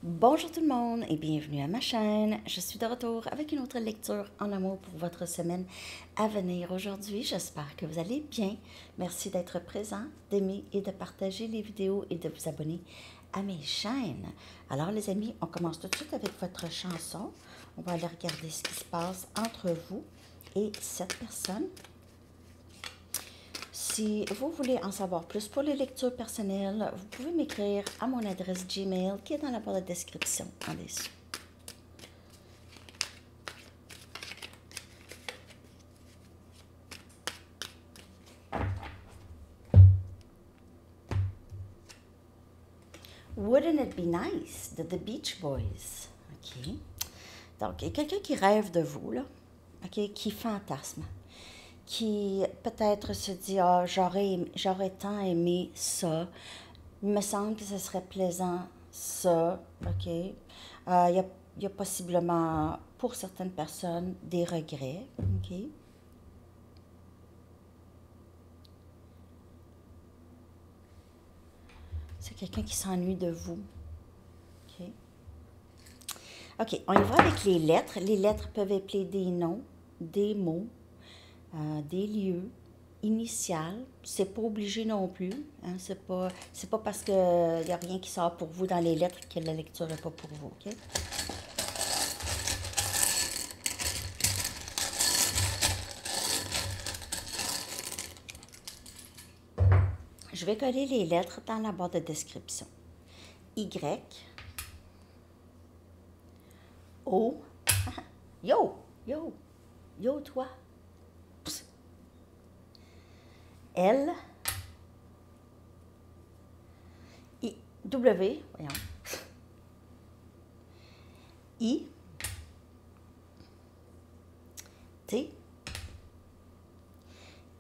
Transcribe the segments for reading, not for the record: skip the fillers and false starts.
Bonjour tout le monde et bienvenue à ma chaîne. Je suis de retour avec une autre lecture en amour pour votre semaine à venir. Aujourd'hui, j'espère que vous allez bien. Merci d'être présent, d'aimer et de partager les vidéos et de vous abonner à mes chaînes. Alors les amis, on commence tout de suite avec votre chanson. On va aller regarder ce qui se passe entre vous et cette personne. Si vous voulez en savoir plus pour les lectures personnelles, vous pouvez m'écrire à mon adresse Gmail qui est dans la barre de description en dessous. Wouldn't it be nice de The Beach Boys? OK. Donc, il y a quelqu'un qui rêve de vous, là, OK, qui fantasme, qui peut-être se dit, ah, j'aurais tant aimé ça. Il me semble que ce serait plaisant, ça, OK. Il y a possiblement, pour certaines personnes, des regrets, OK. C'est quelqu'un qui s'ennuie de vous, OK. OK, on y va avec les lettres. Les lettres peuvent appeler des noms, des mots, des lieux, initiales. C'est pas obligé non plus. Hein, c'est pas parce qu'il n'y a rien qui sort pour vous dans les lettres que la lecture n'est pas pour vous, OK? Je vais coller les lettres dans la barre de description. Y, O, yo, yo, yo toi. Psst. L, I, W, voyons. I, T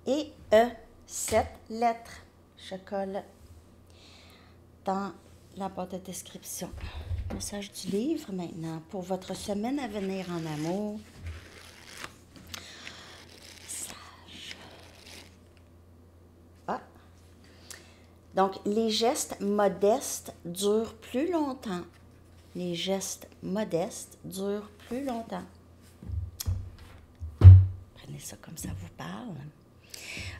et E. 7 lettres. Je colle dans la barre de description. Message du livre maintenant pour votre semaine à venir en amour. Message. Ah. Donc, les gestes modestes durent plus longtemps. Les gestes modestes durent plus longtemps. Prenez ça comme ça vous parle.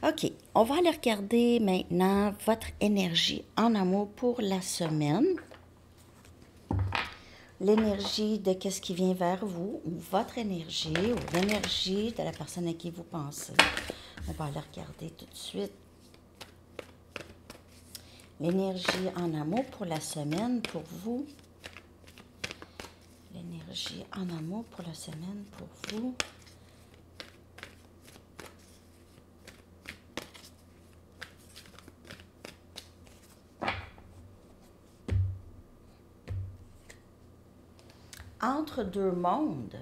OK, on va aller regarder maintenant votre énergie en amour pour la semaine. L'énergie de qu'est-ce qui vient vers vous, ou votre énergie, ou l'énergie de la personne à qui vous pensez. On va aller regarder tout de suite. L'énergie en amour pour la semaine pour vous. L'énergie en amour pour la semaine pour vous. Entre deux mondes,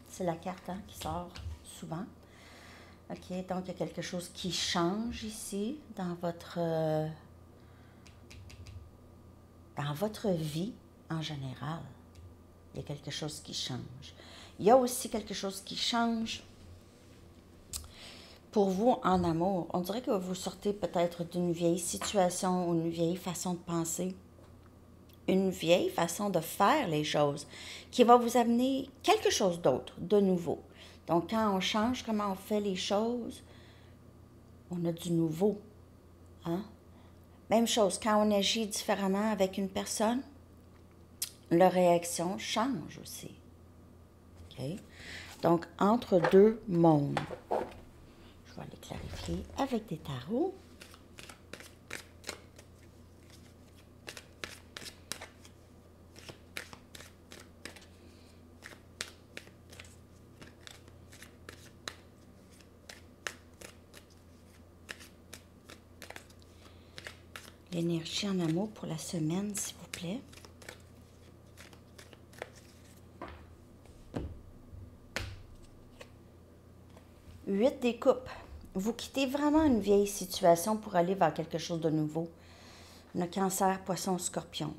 c'est la carte qui sort souvent. OK, donc il y a quelque chose qui change ici dans votre vie en général. Il y a quelque chose qui change. Il y a aussi quelque chose qui change pour vous en amour. On dirait que vous sortez peut-être d'une vieille situation ou une vieille façon de penser. Une vieille façon de faire les choses qui va vous amener quelque chose d'autre, de nouveau. Donc, quand on change comment on fait les choses, on a du nouveau. Hein? Même chose, quand on agit différemment avec une personne, leur réaction change aussi. OK? Donc, entre deux mondes. Je vais aller clarifier avec des tarots. L'énergie en amour pour la semaine, s'il vous plaît. Huit des coupes. Vous quittez vraiment une vieille situation pour aller vers quelque chose de nouveau. Le cancer, poisson, scorpion.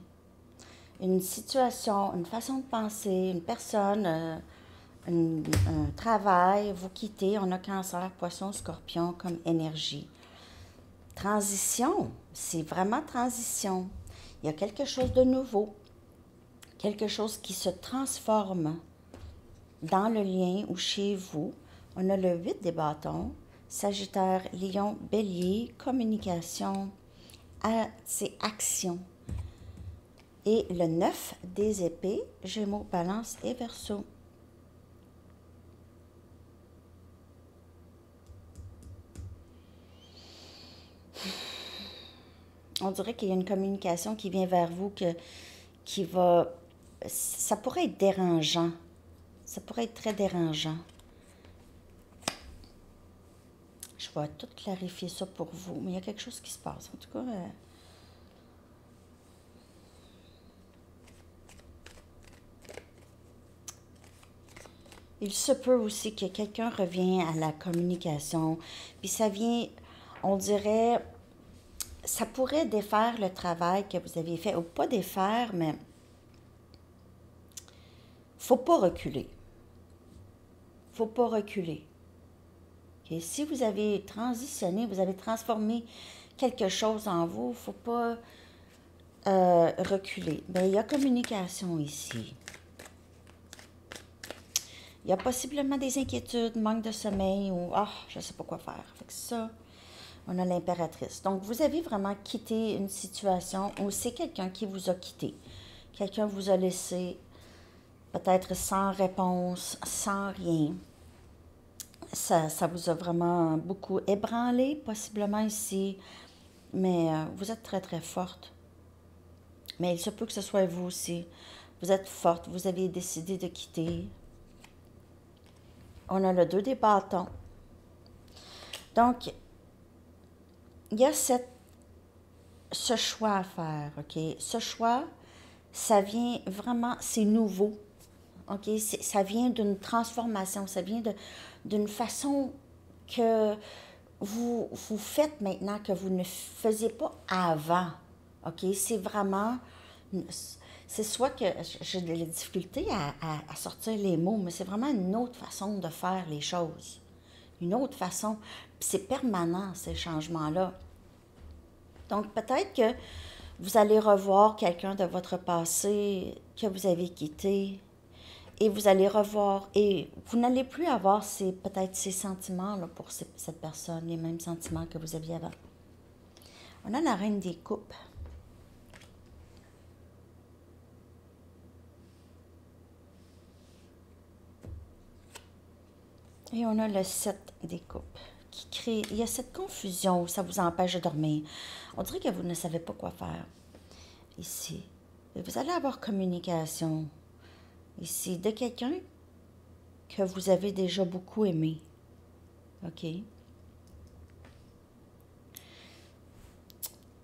Une situation, une façon de penser, une personne, un travail, vous quittez. On a cancer, poisson, scorpion comme énergie. transition, c'est vraiment transition. Il y a quelque chose de nouveau, quelque chose qui se transforme dans le lien ou chez vous. On a le 8 des bâtons, Sagittaire, Lion, Bélier, communication, c'est action. Et le 9 des épées, Gémeaux, Balance et Verseau. On dirait qu'il y a une communication qui vient vers vous qui va... Ça pourrait être dérangeant. Ça pourrait être très dérangeant. Je vais tout clarifier ça pour vous, mais il y a quelque chose qui se passe. En tout cas, il se peut aussi que quelqu'un revienne à la communication, puis ça vient, on dirait, ça pourrait défaire le travail que vous avez fait, ou pas défaire, mais faut pas reculer. Faut pas reculer. Okay? Si vous avez transitionné, vous avez transformé quelque chose en vous, il ne faut pas reculer. Bien, il y a communication ici. Il y a possiblement des inquiétudes, manque de sommeil ou je ne sais pas quoi faire. Fait que ça, on a l'impératrice. Donc, vous avez vraiment quitté une situation où c'est quelqu'un qui vous a quitté. Quelqu'un vous a laissé peut-être sans réponse, sans rien. Ça vous a vraiment beaucoup ébranlé, possiblement ici. Mais vous êtes très, très forte. Mais il se peut que ce soit vous aussi. Vous êtes forte, vous avez décidé de quitter. On a le 2 des bâtons. Donc, il y a ce choix à faire, OK? Ce choix, ça vient vraiment, c'est nouveau, OK? Ça vient d'une transformation, ça vient d'une façon que vous faites maintenant que vous ne faisiez pas avant, OK? C'est vraiment, c'est soit que j'ai de la difficulté à sortir les mots, mais c'est vraiment une autre façon de faire les choses. Une autre façon. Puis c'est permanent, ces changements-là. Donc, peut-être que vous allez revoir quelqu'un de votre passé que vous avez quitté et vous allez revoir et vous n'allez plus avoir peut-être ces sentiments-là pour cette personne, les mêmes sentiments que vous aviez avant. On a la reine des coupes. Et on a le 7 des coupes qui crée... Il y a cette confusion où ça vous empêche de dormir. On dirait que vous ne savez pas quoi faire ici. Et vous allez avoir communication ici de quelqu'un que vous avez déjà beaucoup aimé. OK?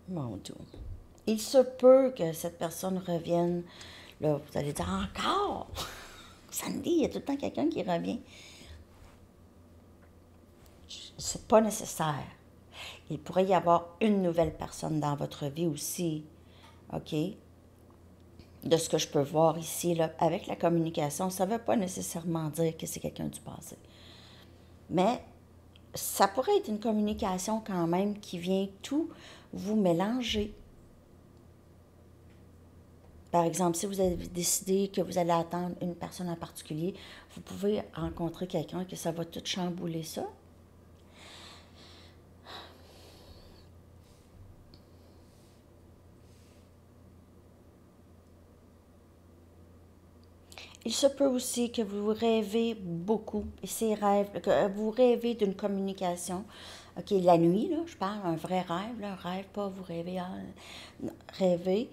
Mon Dieu. Il se peut que cette personne revienne. Là, vous allez dire encore. Sandy, il y a tout le temps quelqu'un qui revient. C'est pas nécessaire. Il pourrait y avoir une nouvelle personne dans votre vie aussi. OK? De ce que je peux voir ici, là, avec la communication, ça ne veut pas nécessairement dire que c'est quelqu'un du passé. Mais ça pourrait être une communication quand même qui vient tout vous mélanger. Par exemple, si vous avez décidé que vous allez attendre une personne en particulier, vous pouvez rencontrer quelqu'un que ça va tout chambouler ça. Il se peut aussi que vous rêvez beaucoup, et ces rêves, que vous rêvez d'une communication. OK, la nuit, là, je parle, un vrai rêve, là, un rêve, pas vous rêvez, rêver,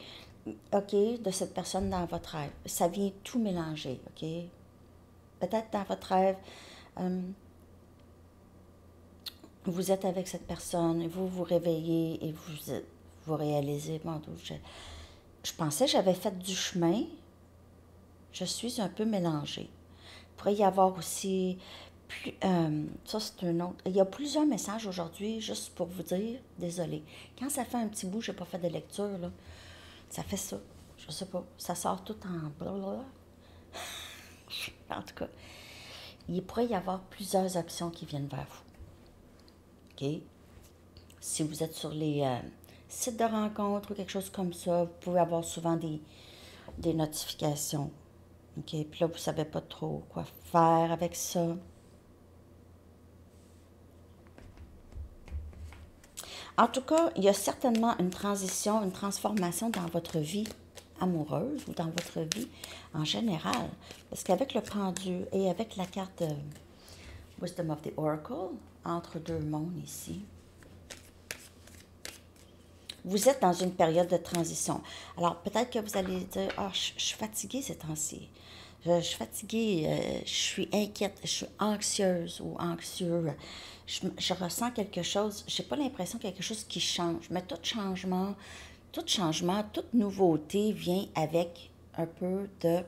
OK, de cette personne dans votre rêve. Ça vient tout mélanger, OK? Peut-être dans votre rêve, vous êtes avec cette personne, et vous vous réveillez, et vous réalisez, bon, je pensais que j'avais fait du chemin, je suis un peu mélangée. Il pourrait y avoir aussi, ça c'est un autre, il y a plusieurs messages aujourd'hui, juste pour vous dire, désolé. Quand ça fait un petit bout, je n'ai pas fait de lecture, là, ça fait ça, je sais pas, ça sort tout en blablabla. En tout cas, il pourrait y avoir plusieurs options qui viennent vers vous. OK? Si vous êtes sur les sites de rencontres ou quelque chose comme ça, vous pouvez avoir souvent des notifications. OK? Puis là, vous ne savez pas trop quoi faire avec ça. En tout cas, il y a certainement une transition, une transformation dans votre vie amoureuse ou dans votre vie en général. Parce qu'avec le pendu et avec la carte Wisdom of the Oracle, entre deux mondes ici, vous êtes dans une période de transition. Alors, peut-être que vous allez dire, « Ah, je suis fatiguée ces temps-ci. Je suis fatiguée, je suis inquiète, je suis anxieuse ou anxieux. Je ressens quelque chose. Je n'ai pas l'impression qu'il y a quelque chose qui change. » Mais tout changement, toute nouveauté vient avec un peu de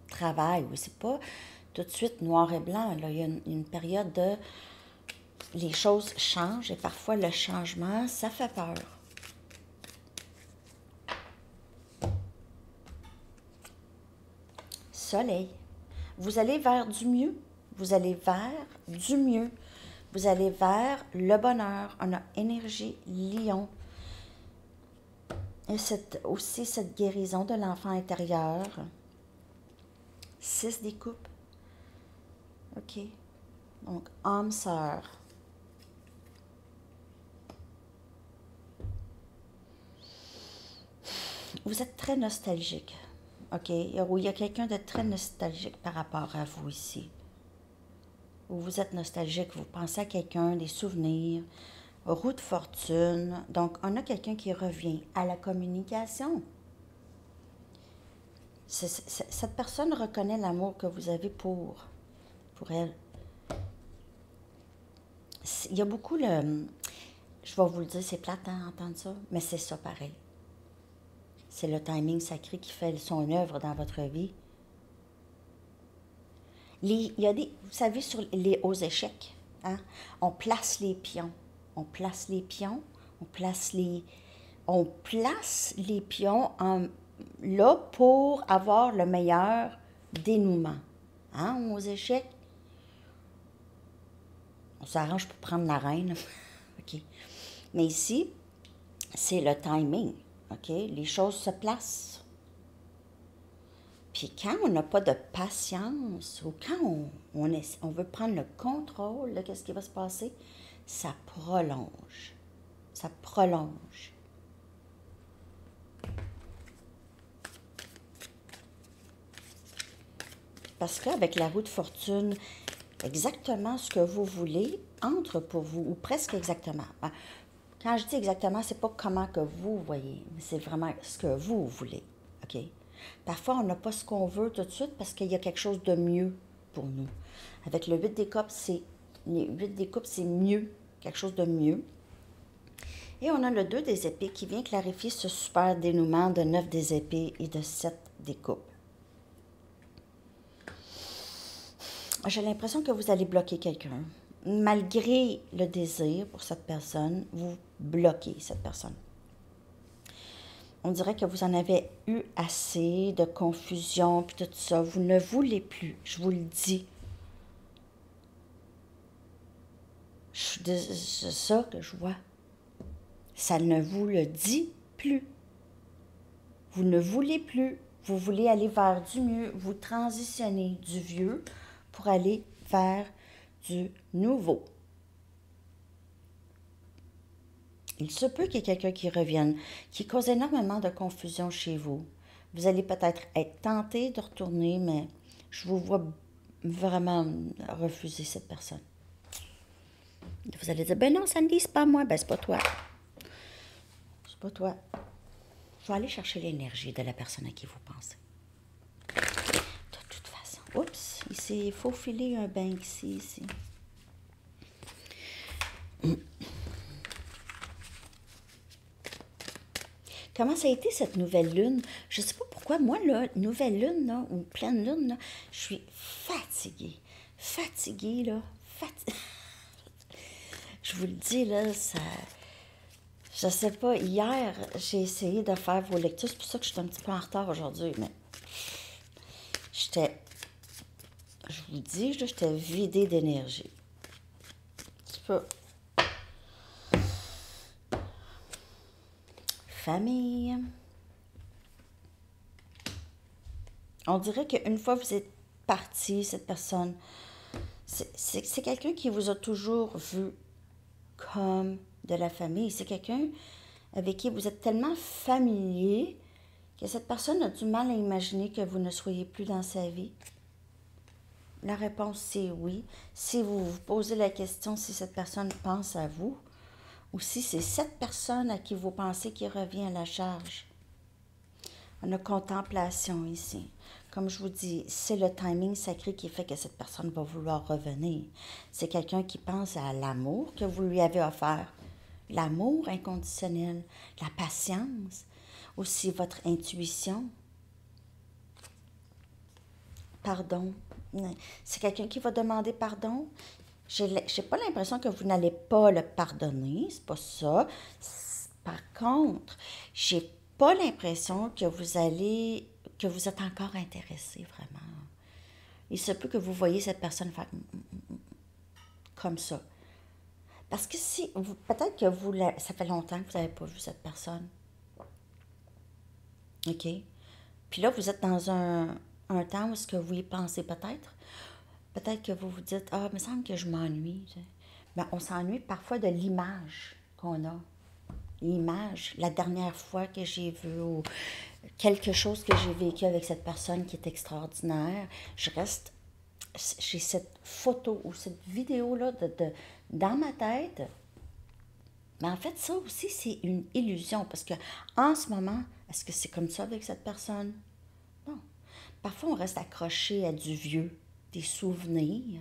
travail. Oui, c'est pas tout de suite noir et blanc. Là. Il y a une période de... Les choses changent et parfois le changement, ça fait peur. Soleil. Vous allez vers du mieux. Vous allez vers du mieux. Vous allez vers le bonheur. On a énergie lion. Et aussi cette guérison de l'enfant intérieur. 6 des coupes. OK. Donc, âme-sœur. Vous êtes très nostalgique. OK? Ou il y a quelqu'un de très nostalgique par rapport à vous ici. Ou vous êtes nostalgique, vous pensez à quelqu'un, des souvenirs, roue de fortune. Donc, on a quelqu'un qui revient à la communication. Cette personne reconnaît l'amour que vous avez pour elle. Il y a beaucoup le... Je vais vous le dire, c'est plate hein, entendre ça, mais c'est ça pareil. C'est le timing sacré qui fait son œuvre dans votre vie. Il y a des, vous savez, aux échecs, hein, on place les pions. On place les pions, on place les pions là pour avoir le meilleur dénouement. Hein, aux échecs, on s'arrange pour prendre la reine. OK. Mais ici, c'est le timing. OK? Les choses se placent. Puis quand on n'a pas de patience ou quand on veut prendre le contrôle de ce qui va se passer, ça prolonge. Ça prolonge. Parce qu'avec la roue de fortune, exactement ce que vous voulez entre pour vous, ou presque exactement. Quand je dis exactement, c'est pas comment que vous voyez, mais c'est vraiment ce que vous voulez. OK? Parfois, on n'a pas ce qu'on veut tout de suite parce qu'il y a quelque chose de mieux pour nous. Avec le 8 des coupes, c'est mieux, quelque chose de mieux. Et on a le 2 des épées qui vient clarifier ce super dénouement de 9 des épées et de 7 des coupes. J'ai l'impression que vous allez bloquer quelqu'un. Malgré le désir pour cette personne, vous bloquez cette personne. On dirait que vous en avez eu assez de confusion puis tout ça. Vous ne voulez plus, je vous le dis. C'est ça que je vois. Ça ne vous le dit plus. Vous ne voulez plus. Vous voulez aller vers du mieux. Vous transitionnez du vieux pour aller vers du nouveau. Il se peut qu'il y ait quelqu'un qui revienne, qui cause énormément de confusion chez vous. Vous allez peut-être être tenté de retourner, mais je vous vois vraiment refuser cette personne. Vous allez dire, ben non, Sandy, c'est pas moi. Ben, c'est pas toi. C'est pas toi. Je vais aller chercher l'énergie de la personne à qui vous pensez. De toute façon. Oups, il s'est faufilé un Banksy ici. Comment ça a été cette nouvelle lune? Je ne sais pas pourquoi, moi, là, nouvelle lune, là, ou pleine lune, là, je suis fatiguée. Fatiguée, là. Je vous le dis, là, ça... Je sais pas, hier, j'ai essayé de faire vos lectures. C'est pour ça que je suis un petit peu en retard aujourd'hui, mais je vous dis, j'étais vidée d'énergie. Un petit peu. famille. On dirait qu'une fois que vous êtes parti, cette personne, c'est quelqu'un qui vous a toujours vu comme de la famille. C'est quelqu'un avec qui vous êtes tellement familier que cette personne a du mal à imaginer que vous ne soyez plus dans sa vie. La réponse, c'est oui. Si vous vous posez la question si cette personne pense à vous, ou si c'est cette personne à qui vous pensez qui revient à la charge. On a contemplation ici. Comme je vous dis, c'est le timing sacré qui fait que cette personne va vouloir revenir. C'est quelqu'un qui pense à l'amour que vous lui avez offert. L'amour inconditionnel, la patience, aussi votre intuition. Pardon. C'est quelqu'un qui va demander pardon. J'ai pas l'impression que vous n'allez pas le pardonner, c'est pas ça. Par contre, j'ai pas l'impression que vous êtes encore intéressé vraiment. Il se peut que vous voyez cette personne faire comme ça. Parce que si, peut-être que ça fait longtemps que vous n'avez pas vu cette personne. OK? Puis là, vous êtes dans un temps où est-ce que vous y pensez peut-être. Peut-être que vous vous dites, ah, il me semble que je m'ennuie. Ben, on s'ennuie parfois de l'image qu'on a. L'image, la dernière fois que j'ai vu ou quelque chose que j'ai vécu avec cette personne qui est extraordinaire, j'ai cette photo ou cette vidéo-là dans ma tête. Mais en fait, ça aussi, c'est une illusion parce que en ce moment, est-ce que c'est comme ça avec cette personne? Non. Parfois, on reste accroché à du vieux, des souvenirs.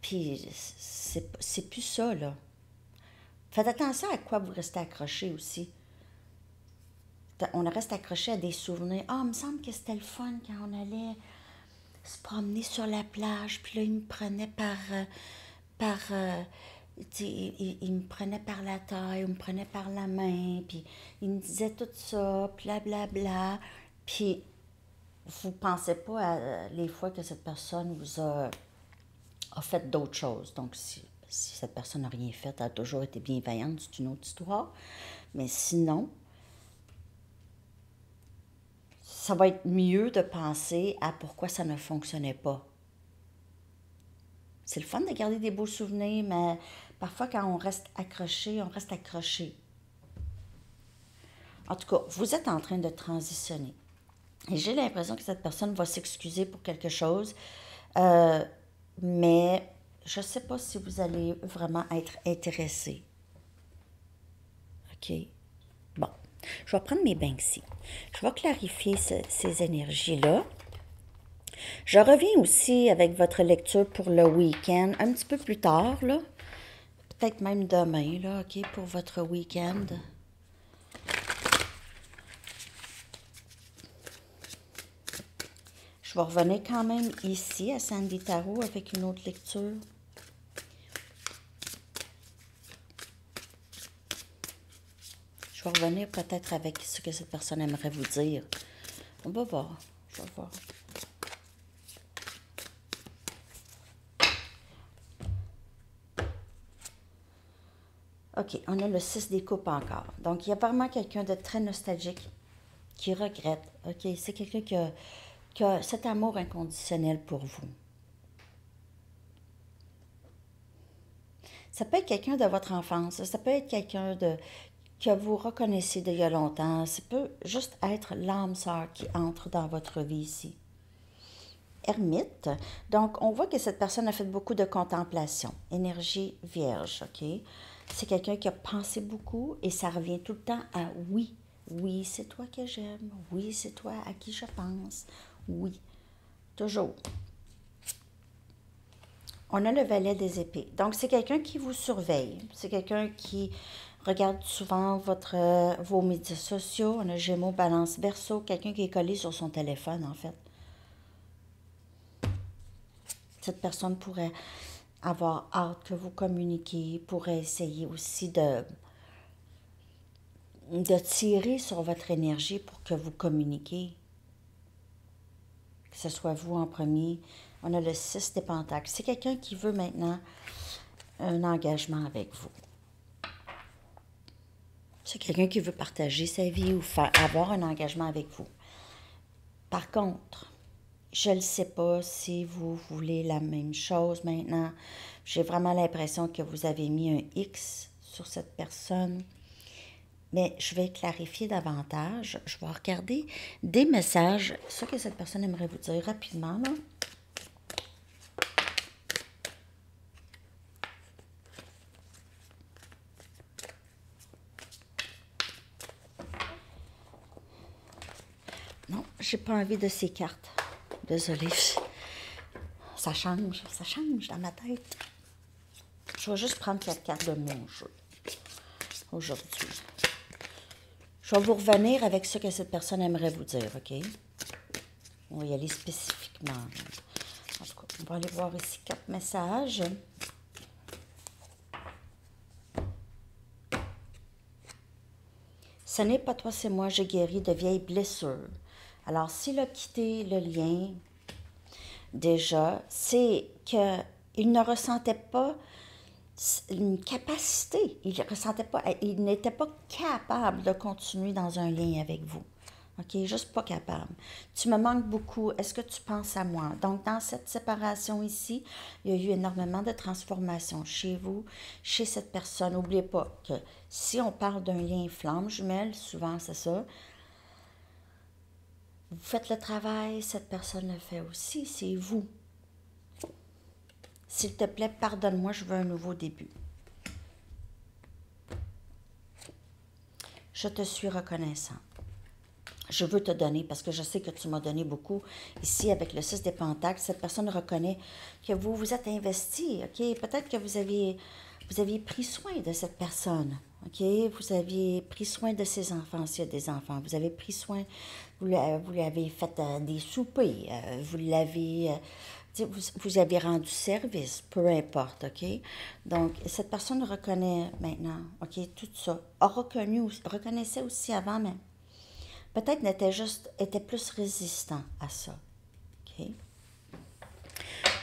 Puis, c'est plus ça, là. Faites attention à quoi vous restez accroché aussi. On reste accroché à des souvenirs. Ah, il me semble que c'était le fun quand on allait se promener sur la plage. Puis là, il me prenait il me prenait par la taille, il me prenait par la main, puis il me disait tout ça, blablabla. Puis vous ne pensez pas à les fois que cette personne vous a fait d'autres choses. Donc, si cette personne n'a rien fait, elle a toujours été bienveillante, c'est une autre histoire. Mais sinon, ça va être mieux de penser à pourquoi ça ne fonctionnait pas. C'est le fun de garder des beaux souvenirs, mais parfois, quand on reste accroché, on reste accroché. En tout cas, vous êtes en train de transitionner. Et j'ai l'impression que cette personne va s'excuser pour quelque chose, mais je ne sais pas si vous allez vraiment être intéressé. OK? Bon, je vais prendre mes Banksy. Je vais clarifier ces énergies-là. Je reviens aussi avec votre lecture pour le week-end, un petit peu plus tard, là. Peut-être même demain, là, OK, pour votre week-end. Je vais revenir quand même ici à Sandy Tarot avec une autre lecture. Je vais revenir peut-être avec ce que cette personne aimerait vous dire. On va voir. Je vais voir. OK, on a le 6 des coupes encore. Donc, il y a vraiment quelqu'un de très nostalgique qui regrette. OK, c'est quelqu'un qui a cet amour inconditionnel pour vous. Ça peut être quelqu'un de votre enfance, ça peut être quelqu'un que vous reconnaissez d'il y a longtemps, ça peut juste être l'âme sœur qui entre dans votre vie ici. Ermite, donc on voit que cette personne a fait beaucoup de contemplation, énergie vierge, OK? C'est quelqu'un qui a pensé beaucoup et ça revient tout le temps à oui. Oui, c'est toi que j'aime. Oui, c'est toi à qui je pense. Oui, toujours. On a le valet des épées. Donc, c'est quelqu'un qui vous surveille. C'est quelqu'un qui regarde souvent vos médias sociaux. On a Gémeaux, Balance, Verseau. Quelqu'un qui est collé sur son téléphone, en fait. Cette personne pourrait avoir hâte que vous communiquiez, pourrait essayer aussi de tirer sur votre énergie pour que vous communiquiez. Que ce soit vous en premier. On a le 6 des pentacles. C'est quelqu'un qui veut maintenant un engagement avec vous. C'est quelqu'un qui veut partager sa vie ou avoir un engagement avec vous. Par contre, je ne sais pas si vous voulez la même chose maintenant. J'ai vraiment l'impression que vous avez mis un X sur cette personne. Mais je vais clarifier davantage. Je vais regarder des messages, ce que cette personne aimerait vous dire rapidement, là. Non, j'ai pas envie de ces cartes. Désolée. Ça change dans ma tête. Je vais juste prendre 4 cartes de mon jeu aujourd'hui. Je vais vous revenir avec ce que cette personne aimerait vous dire, OK? On va y aller spécifiquement. En tout cas, on va aller voir ici 4 messages. Ce n'est pas toi, c'est moi, j'ai guéri de vieilles blessures. Alors, s'il a quitté le lien, déjà, c'est qu'il ne ressentait pas une capacité. Il n'était pas capable de continuer dans un lien avec vous. OK? Juste pas capable. Tu me manques beaucoup. Est-ce que tu penses à moi? Donc, dans cette séparation ici, il y a eu énormément de transformations chez vous, chez cette personne. N'oubliez pas que si on parle d'un lien flamme jumelle, souvent c'est ça, vous faites le travail, cette personne le fait aussi, c'est vous. S'il te plaît, pardonne-moi, je veux un nouveau début. Je te suis reconnaissant. Je veux te donner, parce que je sais que tu m'as donné beaucoup. Ici, avec le 6 des Pentacles, cette personne reconnaît que vous vous êtes investi, OK? Peut-être que vous aviez pris soin de cette personne, OK? Vous aviez pris soin de ses enfants, s'il y a des enfants. Vous avez pris soin, vous lui avez fait des soupers, vous l'avez... vous avez rendu service, peu importe, OK? Donc, cette personne reconnaît maintenant, OK, tout ça. Reconnaissait aussi avant, mais peut-être était plus résistant à ça, OK?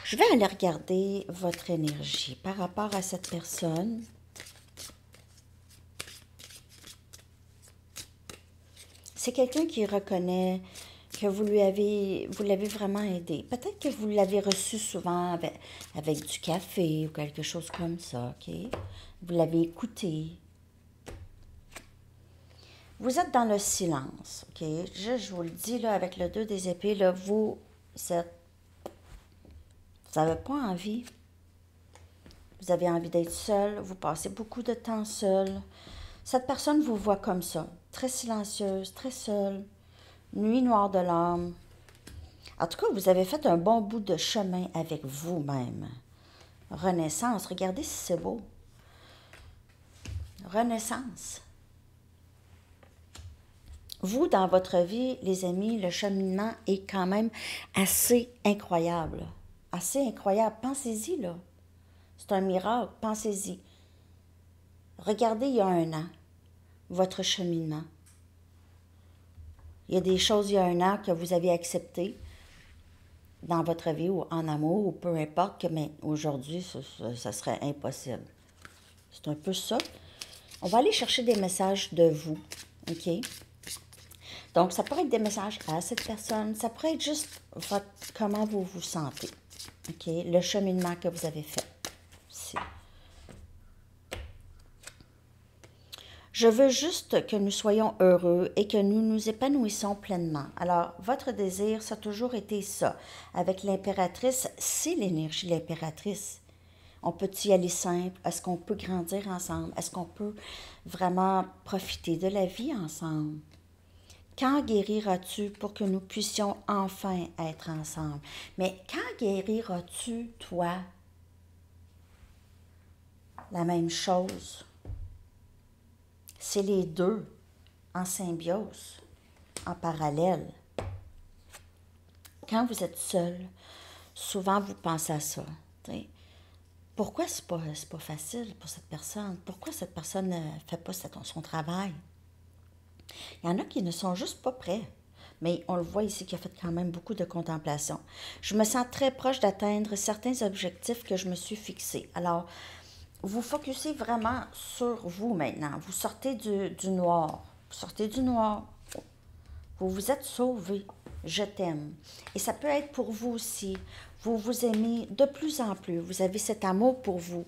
Je vais aller regarder votre énergie par rapport à cette personne. C'est quelqu'un qui reconnaît que vous l'avez vraiment aidé. Peut-être que vous l'avez reçu souvent avec du café ou quelque chose comme ça, OK? Vous l'avez écouté. Vous êtes dans le silence, OK? Je vous le dis, là, avec le 2 des épées, là, vous n'avez pas envie. Vous avez envie d'être seul. Vous passez beaucoup de temps seul. Cette personne vous voit comme ça, très silencieuse, très seule, nuit noire de l'âme. En tout cas, vous avez fait un bon bout de chemin avec vous-même. Renaissance, regardez si c'est beau. Renaissance. Vous, dans votre vie, les amis, le cheminement est quand même assez incroyable. Assez incroyable. Pensez-y, là. C'est un miracle. Pensez-y. Regardez il y a 1 an, votre cheminement. Il y a des choses il y a 1 an que vous avez acceptées dans votre vie ou en amour ou peu importe, mais aujourd'hui, ça serait impossible. C'est un peu ça. On va aller chercher des messages de vous, OK? Donc, ça pourrait être des messages à cette personne. Ça pourrait être juste comment vous vous sentez, OK? Le cheminement que vous avez fait. Ici. Je veux juste que nous soyons heureux et que nous nous épanouissons pleinement. Alors, votre désir, ça a toujours été ça. Avec l'impératrice, c'est l'énergie de l'impératrice. On peut y aller simple? Est-ce qu'on peut grandir ensemble? Est-ce qu'on peut vraiment profiter de la vie ensemble? Quand guériras-tu pour que nous puissions enfin être ensemble? Mais quand guériras-tu, toi? La même chose. C'est les deux en symbiose, en parallèle. Quand vous êtes seul, souvent vous pensez à ça. T'sais. Pourquoi c'est pas facile pour cette personne? Pourquoi cette personne ne fait pas son travail? Il y en a qui ne sont juste pas prêts. Mais on le voit ici qu'il a fait quand même beaucoup de contemplation. Je me sens très proche d'atteindre certains objectifs que je me suis fixés. Alors, vous focussez vraiment sur vous maintenant. Vous sortez du noir. Vous sortez du noir. Vous vous êtes sauvé. Je t'aime. Et ça peut être pour vous aussi. Vous vous aimez de plus en plus. Vous avez cet amour pour vous.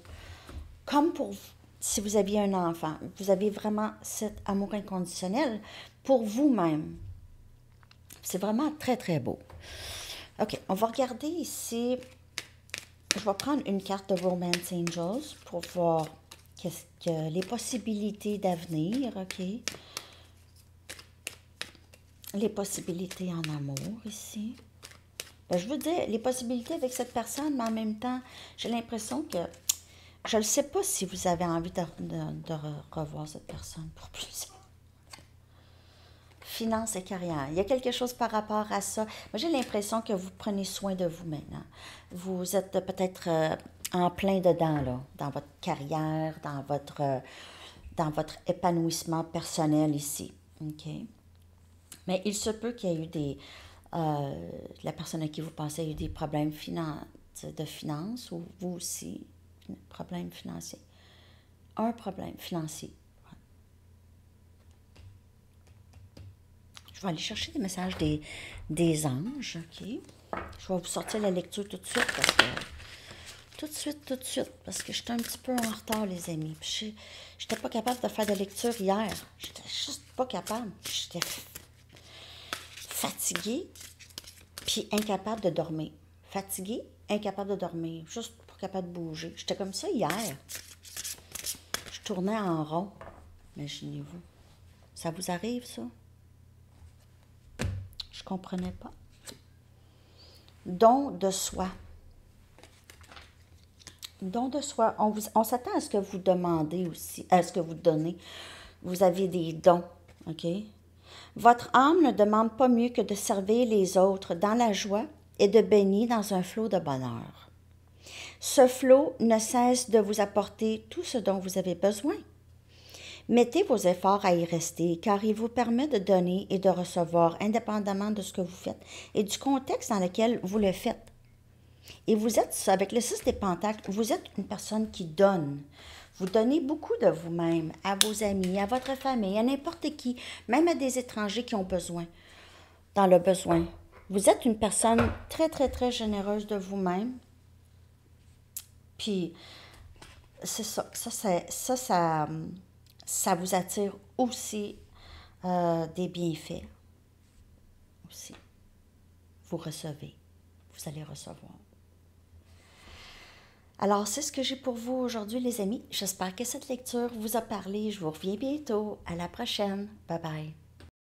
Comme pour si vous aviez un enfant. Vous avez vraiment cet amour inconditionnel pour vous-même. C'est vraiment très, très beau. OK, on va regarder ici. Je vais prendre une carte de Romance Angels pour voir qu'est-ce que les possibilités d'avenir, OK? Les possibilités en amour ici. Ben, je veux dire, les possibilités avec cette personne, mais en même temps, j'ai l'impression que je ne sais pas si vous avez envie de revoir cette personne pour plus. Finances et carrière. Il y a quelque chose par rapport à ça. Moi, j'ai l'impression que vous prenez soin de vous maintenant. Vous êtes peut-être en plein dedans, là, dans votre carrière, dans votre épanouissement personnel ici. OK? Mais il se peut qu'il y ait eu la personne à qui vous pensez a eu des problèmes de finances, ou vous aussi, problème financier. Un problème financier. Je vais aller chercher des messages des anges, OK? Je vais vous sortir la lecture tout de suite, parce que... Tout de suite, parce que j'étais un petit peu en retard, les amis. Puis j'étais pas capable de faire de lecture hier. J'étais juste pas capable. J'étais fatiguée, puis incapable de dormir. Fatiguée, incapable de dormir. Juste pas capable de bouger. J'étais comme ça hier. Je tournais en rond. Imaginez-vous. Ça vous arrive, ça? Je comprenais pas. Don de soi. Don de soi. On s'attend à ce que vous demandez aussi, à ce que vous donnez. Vous avez des dons, OK? Votre âme ne demande pas mieux que de servir les autres dans la joie et de baigner dans un flot de bonheur. Ce flot ne cesse de vous apporter tout ce dont vous avez besoin. Mettez vos efforts à y rester, car il vous permet de donner et de recevoir indépendamment de ce que vous faites et du contexte dans lequel vous le faites. Et vous êtes, avec le 6 des Pentacles, vous êtes une personne qui donne. Vous donnez beaucoup de vous-même à vos amis, à votre famille, à n'importe qui, même à des étrangers qui ont besoin, dans le besoin. Vous êtes une personne très, très, très généreuse de vous-même. Puis, c'est ça. Ça vous attire aussi des bienfaits. Aussi. Vous recevez. Vous allez recevoir. Alors, c'est ce que j'ai pour vous aujourd'hui, les amis. J'espère que cette lecture vous a parlé. Je vous reviens bientôt. À la prochaine. Bye bye.